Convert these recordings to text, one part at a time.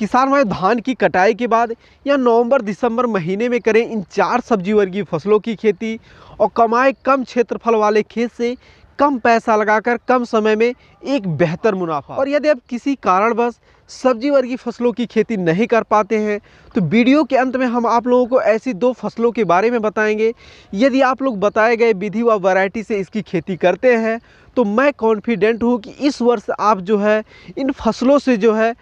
किसान भाई धान की कटाई के बाद या नवंबर दिसंबर महीने में करें इन 4 सब्जी वर्गीय फसलों की खेती और कमाएं कम क्षेत्रफल वाले खेत से कम पैसा लगाकर कम समय में एक बेहतर मुनाफा। और यदि आप किसी कारणवश सब्जी वर्गीय फसलों की खेती नहीं कर पाते हैं तो वीडियो के अंत में हम आप लोगों को ऐसी 2 फसलों के बारे में बताएंगे। यदि आप लोग बताए गए विधि व वैरायटी से इसकी खेती करते हैं तो मैं कॉन्फिडेंट हूँ कि इस वर्ष आप जो है इन फसलों से जो है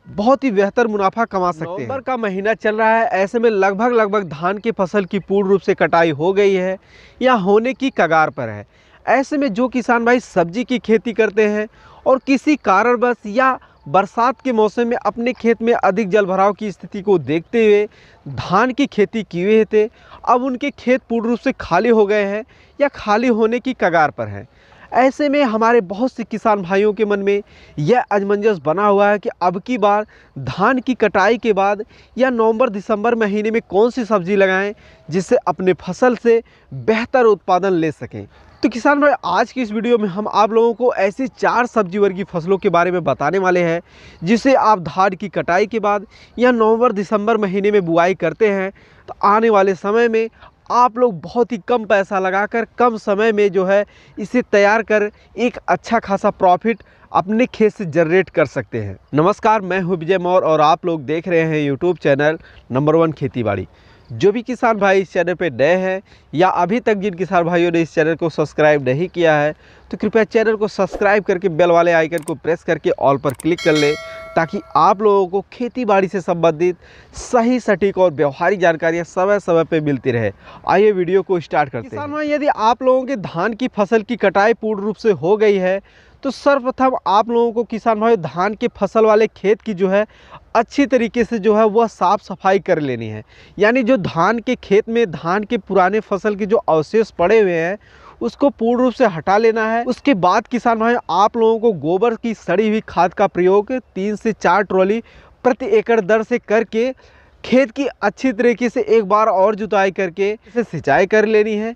बहुत ही बेहतर मुनाफा कमा सकते हैं। नवंबर का महीना चल रहा है, ऐसे में लगभग धान की फसल की पूर्ण रूप से कटाई हो गई है या होने की कगार पर है। ऐसे में जो किसान भाई सब्जी की खेती करते हैं और किसी कारणवश या बरसात के मौसम में अपने खेत में अधिक जलभराव की स्थिति को देखते हुए धान की खेती किए हुए थे, अब उनके खेत पूर्ण रूप से खाली हो गए हैं या खाली होने की कगार पर हैं। ऐसे में हमारे बहुत से किसान भाइयों के मन में यह असमंजस बना हुआ है कि अब की बार धान की कटाई के बाद या नवंबर दिसंबर महीने में कौन सी सब्जी लगाएं जिससे अपने फसल से बेहतर उत्पादन ले सकें। तो किसान भाई आज की इस वीडियो में हम आप लोगों को ऐसी 4 सब्जी वर्गीय फसलों के बारे में बताने वाले हैं जिसे आप धान की कटाई के बाद या नवंबर दिसंबर महीने में बुआई करते हैं तो आने वाले समय में आप लोग बहुत ही कम पैसा लगाकर कम समय में जो है इसे तैयार कर एक अच्छा खासा प्रॉफिट अपने खेत से जनरेट कर सकते हैं। नमस्कार, मैं हूं विजय मौर्य और आप लोग देख रहे हैं यूट्यूब चैनल नंबर 1 खेतीबाड़ी। जो भी किसान भाई इस चैनल पे नए हैं या अभी तक जिन किसान भाइयों ने इस चैनल को सब्सक्राइब नहीं किया है तो कृपया चैनल को सब्सक्राइब करके बेल वाले आइकन को प्रेस करके ऑल पर क्लिक कर ले ताकि आप लोगों को खेतीबाड़ी से संबंधित सही सटीक और व्यवहारिक जानकारियां समय समय पे मिलती रहे। आइए वीडियो को स्टार्ट करते हैं। किसान भाई यदि आप लोगों के धान की फसल की कटाई पूर्ण रूप से हो गई है तो सर्वप्रथम आप लोगों को किसान भाई धान के फसल वाले खेत की जो है अच्छी तरीके से जो है वह साफ़ सफाई कर लेनी है। यानी जो धान के खेत में धान के पुराने फसल के जो अवशेष पड़े हुए हैं उसको पूर्ण रूप से हटा लेना है। उसके बाद किसान भाई आप लोगों को गोबर की सड़ी हुई खाद का प्रयोग 3 से 4 ट्रॉली प्रति एकड़ दर से करके खेत की अच्छी तरीके से एक बार और जुताई करके इसे सिंचाई कर लेनी है।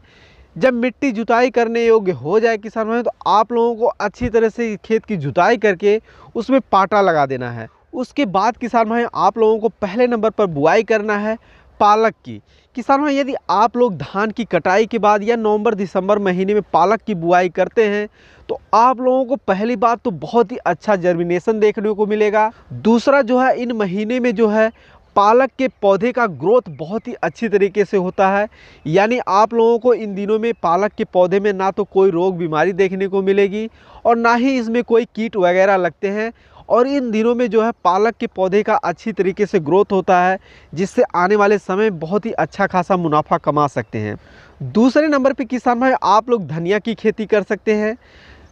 जब मिट्टी जुताई करने योग्य हो जाए किसान भाई तो आप लोगों को अच्छी तरह से खेत की जुताई करके उसमें पाटा लगा देना है। उसके बाद किसान भाई आप लोगों को पहले नंबर पर बुआई करना है पालक की। किसान भाई यदि आप लोग धान की कटाई के बाद या नवंबर दिसंबर महीने में पालक की बुआई करते हैं तो आप लोगों को पहली बात तो बहुत ही अच्छा जर्मिनेशन देखने को मिलेगा। दूसरा जो है इन महीने में जो है पालक के पौधे का ग्रोथ बहुत ही अच्छी तरीके से होता है। यानी आप लोगों को इन दिनों में पालक के पौधे में ना तो कोई रोग बीमारी देखने को मिलेगी और ना ही इसमें कोई कीट वगैरह लगते हैं। और इन दिनों में जो है पालक के पौधे का अच्छी तरीके से ग्रोथ होता है जिससे आने वाले समय बहुत ही अच्छा खासा मुनाफा कमा सकते हैं। दूसरे नंबर पे किसान भाई आप लोग धनिया की खेती कर सकते हैं।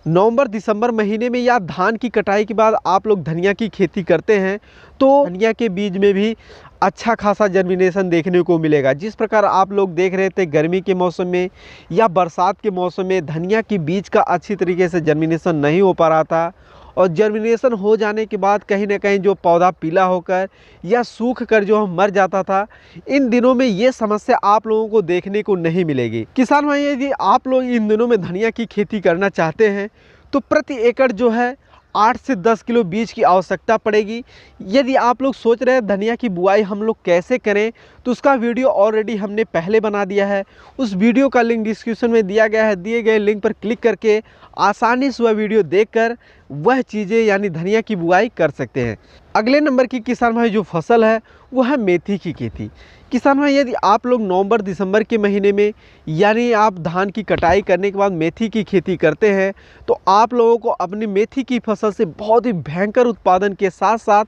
नवंबर दिसंबर महीने में या धान की कटाई के बाद आप लोग धनिया की खेती करते हैं तो धनिया के बीज में भी अच्छा खासा जर्मिनेशन देखने को मिलेगा। जिस प्रकार आप लोग देख रहे थे गर्मी के मौसम में या बरसात के मौसम में धनिया की बीज का अच्छी तरीके से जर्मिनेशन नहीं हो पा रहा था और जर्मिनेशन हो जाने के बाद कहीं ना कहीं जो पौधा पीला होकर या सूख कर जो मर जाता था, इन दिनों में ये समस्या आप लोगों को देखने को नहीं मिलेगी। किसान भाई यदि आप लोग इन दिनों में धनिया की खेती करना चाहते हैं तो प्रति एकड़ जो है 8 से 10 किलो बीज की आवश्यकता पड़ेगी। यदि आप लोग सोच रहे हैं धनिया की बुआई हम लोग कैसे करें तो उसका वीडियो ऑलरेडी हमने पहले बना दिया है। उस वीडियो का लिंक डिस्क्रिप्शन में दिया गया है। दिए गए लिंक पर क्लिक करके आसानी से वह वीडियो देखकर वह चीज़ें यानी धनिया की बुआई कर सकते हैं। अगले नंबर की किसान भाई जो फसल है वह है मेथी की खेती। किसान भाई यदि आप लोग नवंबर दिसंबर के महीने में यानी आप धान की कटाई करने के बाद मेथी की खेती करते हैं तो आप लोगों को अपनी मेथी की फसल से बहुत ही भयंकर उत्पादन के साथ साथ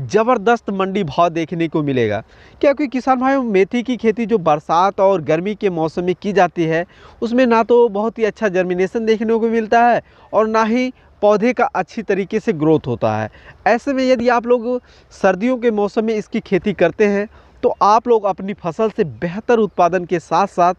ज़बरदस्त मंडी भाव देखने को मिलेगा। क्योंकि किसान भाई मेथी की खेती जो बरसात और गर्मी के मौसम में की जाती है उसमें ना तो बहुत ही अच्छा जर्मिनेशन देखने को मिलता है और ना ही पौधे का अच्छी तरीके से ग्रोथ होता है। ऐसे में यदि आप लोग सर्दियों के मौसम में इसकी खेती करते हैं तो आप लोग अपनी फसल से बेहतर उत्पादन के साथ साथ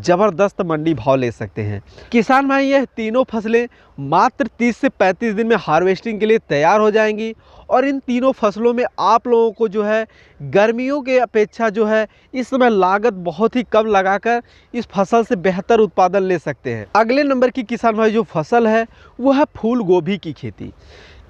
ज़बरदस्त मंडी भाव ले सकते हैं। किसान भाई यह तीनों फसलें मात्र 30 से 35 दिन में हार्वेस्टिंग के लिए तैयार हो जाएंगी और इन तीनों फसलों में आप लोगों को जो है गर्मियों के अपेक्षा जो है इस समय लागत बहुत ही कम लगाकर इस फसल से बेहतर उत्पादन ले सकते हैं। अगले नंबर की किसान भाई जो फसल है वह है फूल गोभी की खेती।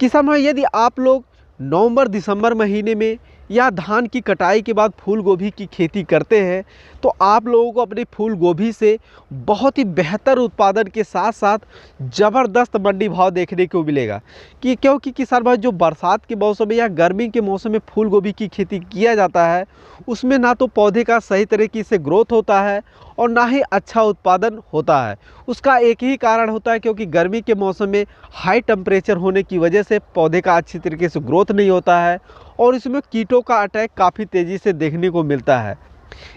किसान भाई यदि आप लोग नवंबर दिसंबर महीने में या धान की कटाई के बाद फूल गोभी की खेती करते हैं तो आप लोगों को अपनी फूल गोभी से बहुत ही बेहतर उत्पादन के साथ साथ ज़बरदस्त मंडी भाव देखने को मिलेगा। क्योंकि किसान भाई जो बरसात के मौसम में या गर्मी के मौसम में फूल गोभी की खेती किया जाता है उसमें ना तो पौधे का सही तरीके से ग्रोथ होता है और ना ही अच्छा उत्पादन होता है। उसका एक ही कारण होता है क्योंकि गर्मी के मौसम में हाई टेम्परेचर होने की वजह से पौधे का अच्छी तरीके से ग्रोथ नहीं होता है और इसमें कीटों का अटैक काफ़ी तेज़ी से देखने को मिलता है।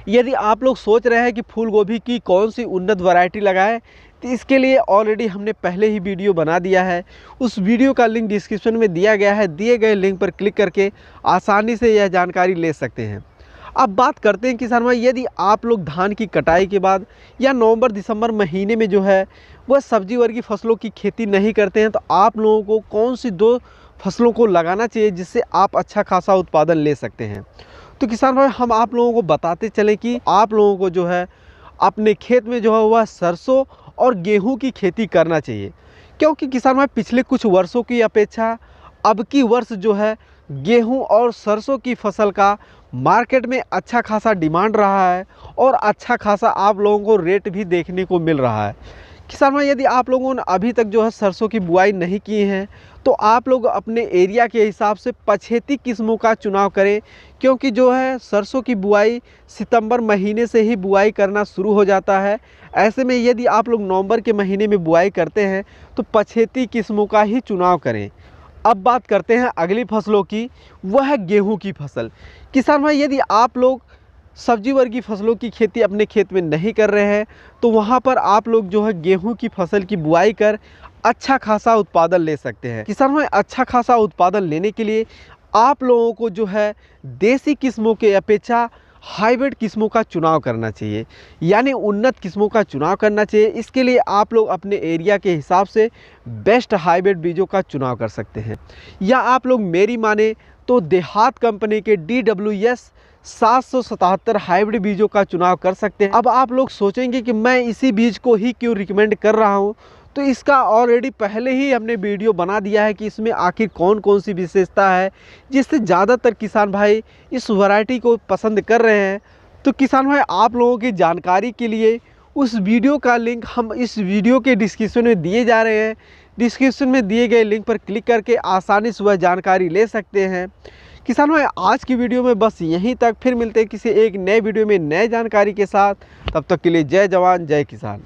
यदि आप लोग सोच रहे हैं कि फूल गोभी की कौन सी उन्नत वैरायटी लगाएं तो इसके लिए ऑलरेडी हमने पहले ही वीडियो बना दिया है। उस वीडियो का लिंक डिस्क्रिप्शन में दिया गया है। दिए गए लिंक पर क्लिक करके आसानी से यह जानकारी ले सकते हैं। अब बात करते हैं किसान भाई, यदि आप लोग धान की कटाई के बाद या नवंबर दिसंबर महीने में जो है वह सब्जी वर्गीय फसलों की खेती नहीं करते हैं तो आप लोगों को कौन सी दो फसलों को लगाना चाहिए जिससे आप अच्छा खासा उत्पादन ले सकते हैं। तो किसान भाई हम आप लोगों को बताते चलें कि आप लोगों को जो है अपने खेत में जो है वह सरसों और गेहूं की खेती करना चाहिए। क्योंकि किसान भाई पिछले कुछ वर्षों की अपेक्षा अब की वर्ष जो है गेहूं और सरसों की फसल का मार्केट में अच्छा खासा डिमांड रहा है और अच्छा खासा आप लोगों को रेट भी देखने को मिल रहा है। किसान भाई यदि आप लोगों ने अभी तक जो है सरसों की बुआई नहीं की है तो आप लोग अपने एरिया के हिसाब से पछेती किस्मों का चुनाव करें। क्योंकि जो है सरसों की बुआई सितंबर महीने से ही बुआई करना शुरू हो जाता है। ऐसे में यदि आप लोग नवंबर के महीने में बुआई करते हैं तो पछेती किस्मों का ही चुनाव करें। अब बात करते हैं अगली फसलों की, वह है गेहूं की फसल। किसान भाई यदि आप लोग सब्जी वर्गीय फसलों की खेती अपने खेत में नहीं कर रहे हैं तो वहां पर आप लोग जो है गेहूं की फसल की बुआई कर अच्छा खासा उत्पादन ले सकते हैं। किसान भाई अच्छा खासा उत्पादन लेने के लिए आप लोगों को जो है देसी किस्मों के अपेक्षा हाइब्रिड किस्मों का चुनाव करना चाहिए, यानी उन्नत किस्मों का चुनाव करना चाहिए। इसके लिए आप लोग अपने एरिया के हिसाब से बेस्ट हाइब्रिड बीजों का चुनाव कर सकते हैं। या आप लोग मेरी माने तो देहात कंपनी के DWS 777 हाइब्रिड बीजों का चुनाव कर सकते हैं। अब आप लोग सोचेंगे कि मैं इसी बीज को ही क्यों रिकमेंड कर रहा हूँ, तो इसका ऑलरेडी पहले ही हमने वीडियो बना दिया है कि इसमें आखिर कौन कौन सी विशेषता है जिससे ज़्यादातर किसान भाई इस वैरायटी को पसंद कर रहे हैं। तो किसान भाई आप लोगों की जानकारी के लिए उस वीडियो का लिंक हम इस वीडियो के डिस्क्रिप्शन में दिए जा रहे हैं। डिस्क्रिप्शन में दिए गए लिंक पर क्लिक करके आसानी से वह जानकारी ले सकते हैं। किसान भाई आज की वीडियो में बस यहीं तक, फिर मिलते हैं किसी एक नए वीडियो में नए जानकारी के साथ। तब तक के लिए जय जवान जय किसान।